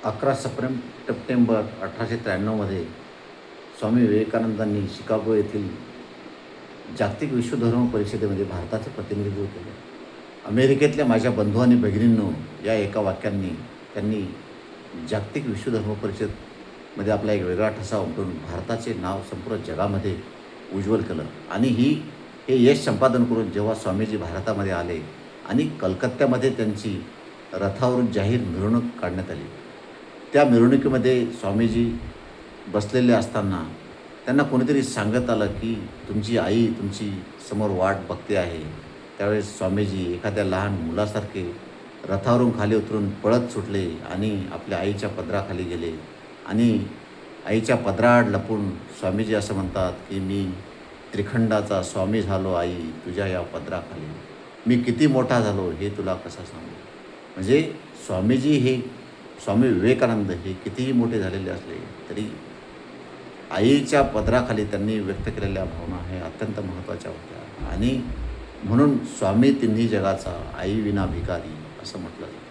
11 September 1893मध्ये स्वामी विवेकानंदांनी Chicago येथील जागतिक विश्वधर्म परिषदेमध्ये भारताचं प्रतिनिधित्व केलं. अमेरिकेतल्या माझ्या बंधू आणि भगिनींनो, या एका वाक्यांनी त्यांनी जागतिक विश्वधर्म परिषदमध्ये आपला एक वेगळा ठसा उमटून भारताचे नाव संपूर्ण जगामध्ये उज्ज्वल केलं. आणि हे यश संपादन करून जेव्हा स्वामीजी भारतामध्ये आले आणि कलकत्त्यामध्ये त्यांची रथावरून जाहीर मिरवणूक काढण्यात आली, त्या मिरवणुकीमध्ये स्वामीजी बसलेले असताना त्यांना कोणीतरी सांगत आलं की तुमची आई तुमची समोर वाट बघते आहे. त्यावेळेस स्वामीजी एखाद्या लहान मुलासारखे रथावरून खाली उतरून पळत सुटले आणि आपल्या आईच्या पदराखाली गेले. आणि आईच्या पदराआड लपून स्वामीजी असं म्हणतात की मी त्रिखंडाचा स्वामी झालो आई तुझ्या या पदराखाली. मी किती मोठा झालो हे तुला कसं सांगू. म्हणजे स्वामीजी हे स्वामी विवेकानंद हे कितीही मोठे झालेले असले तरी आईच्या पदराखाली त्यांनी व्यक्त केलेल्या भावना हे अत्यंत महत्त्वाच्या होत्या. आणि म्हणून स्वामी तिन्ही जगाचा आई विना भिकारी असं म्हटलं जातं.